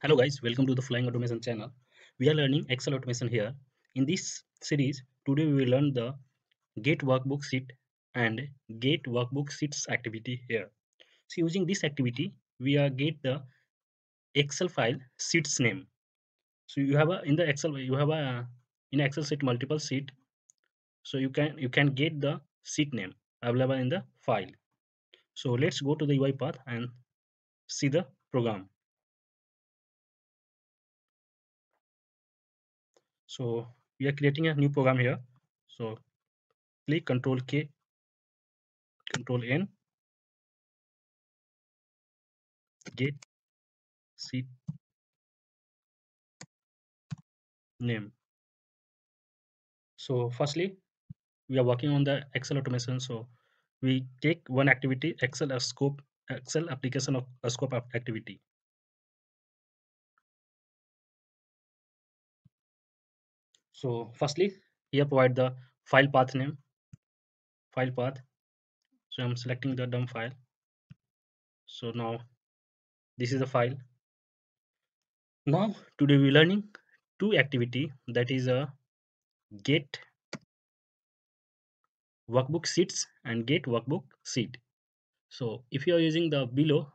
Hello guys, welcome to the Flying Automation channel. We are learning Excel automation here. In this series, today we will learn the Get Workbook Sheet and Get Workbook Sheets activity here. So using this activity, we are get the Excel file sheets name. So you have a in the Excel you have a in Excel sheet multiple sheet. So you can get the sheet name available in the file. So let's go to the UiPath and see the program. So we are creating a new program here. So click Control K, Control N, get sheet name. So firstly, we are working on the Excel automation. So we take one activity, Excel a scope, Excel application of a scope activity. So firstly, here provide the file path name, file path. So I'm selecting the dump file. So now this is the file. Now today we're learning two activity, that is a get workbook sheets and get workbook sheet. So if you are using the below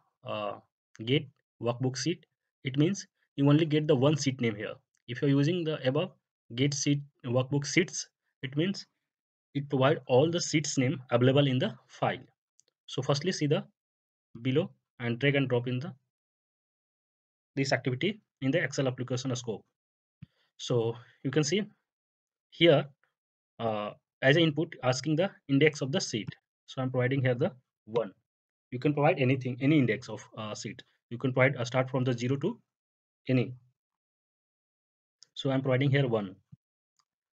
get workbook sheet, it means you only get the one sheet name here. If you're using the above get sheet workbook sheets, it means it provide all the sheets name available in the file. So firstly see the below and drag and drop in the this activity in the Excel application scope. So you can see here uh, as an input asking the index of the sheet. So I'm providing here the 1. You can provide anything, any index of sheet. You can provide a start from the 0 to any. So I'm providing here 1.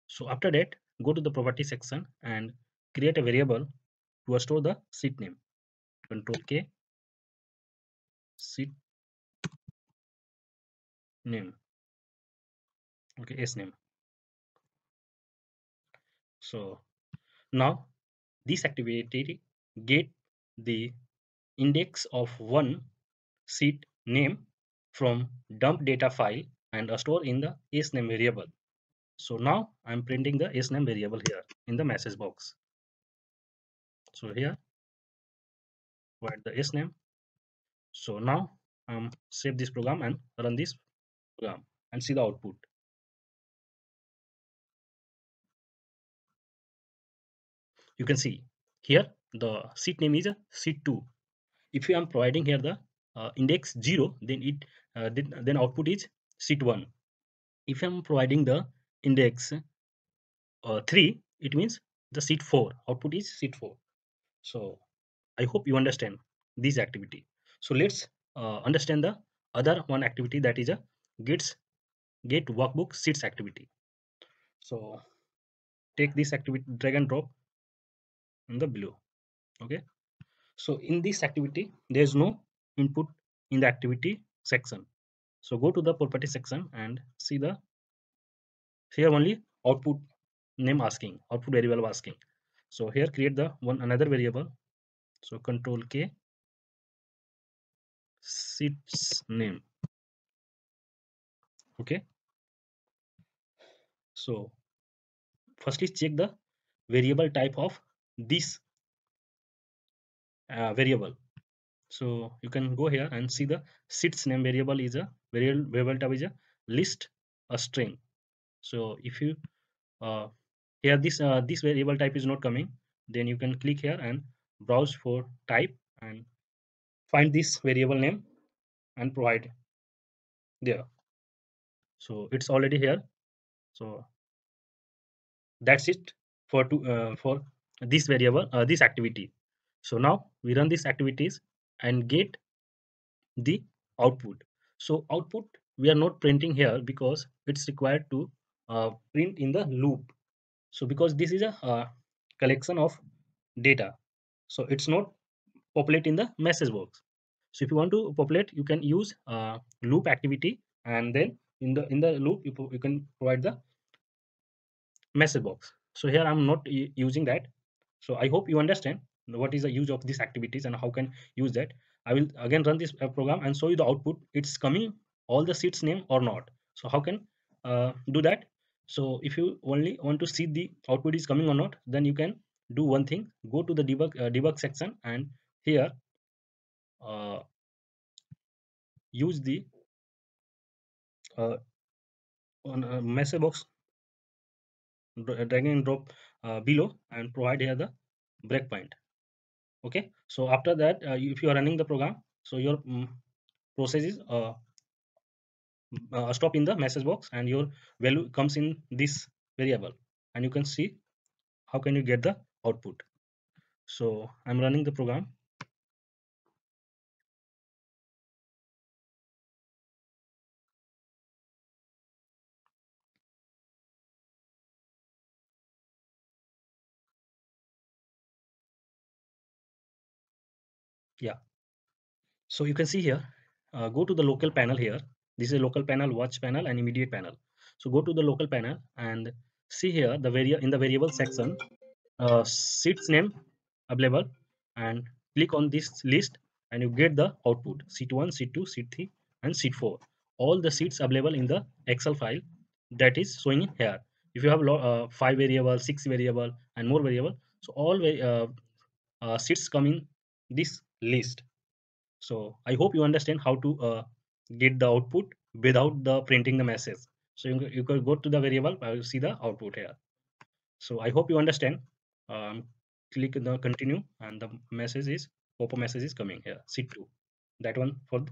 So after that, go to the property section and create a variable to store the sheet name. Control K, sheet name. Okay, S name. So now this activity get the index of one sheet name from dump data file and store in the S name variable. So now I'm printing the S name variable here in the message box. So here provide the S name. So now save this program and run this program and see the output. You can see here the sheet name is a sheet 2. If you am providing here the index 0, then it then output is sheet 1. If I'm providing the index 3, it means the sheet 4 output is sheet 4. So I hope you understand this activity. So let's understand the other one activity, that is a get workbook sheets activity. So take this activity, drag and drop in the below. Okay, so in this activity there is no input in the activity section. So go to the property section and see the here only output name asking, output variable asking. So here create the one another variable. So Control K, sheets name. Okay, so firstly check the variable type of this variable. So you can go here and see the sheets name variable is a variable type is a list a string. So if you here this variable type is not coming, then you can click here and browse for type and find this variable name and provide there. So it's already here. So that's it for this variable this activity. So now we run these activities and get the output. So output we are not printing here because it's required to print in the loop. So because this is a collection of data, so it's not populate in the message box. So if you want to populate, you can use loop activity, and then in the loop you can provide the message box. So here I'm not using that. So I hope you understand what is the use of these activities and how can use that. I will again run this program and show you the output. It's coming all the seats name or not. So how can do that? So if you only want to see the output is coming or not, then you can do one thing: go to the debug section, and here uh, use the uh, on a message box, drag and drop below, and provide here the breakpoint. Okay, so after that, if you are running the program, so your process is stop in the message box, and your value comes in this variable, and you can see how can you get the output. So I'm running the program. Yeah, so you can see here, go to the local panel here. This is a local panel, watch panel, and immediate panel. So go to the local panel and see here the in the variable section, seats name available, and click on this list, and you get the output: seat 1, seat 2, seat 3, and seat 4. All the seats available in the Excel file that is showing here. If you have 5 variable, 6 variable, and more variable, so all seats come in this list. So I hope you understand how to get the output without the printing the message. So you can go to the variable, I will see the output here. So I hope you understand. Click the continue, and the message is pop-up message is coming here, seat 2, that one for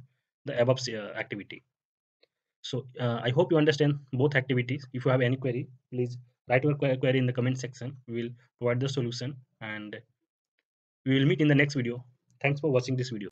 the above activity. So I hope you understand both activities. If you have any query, please write your query in the comment section. We will provide the solution, and we will meet in the next video. Thanks for watching this video.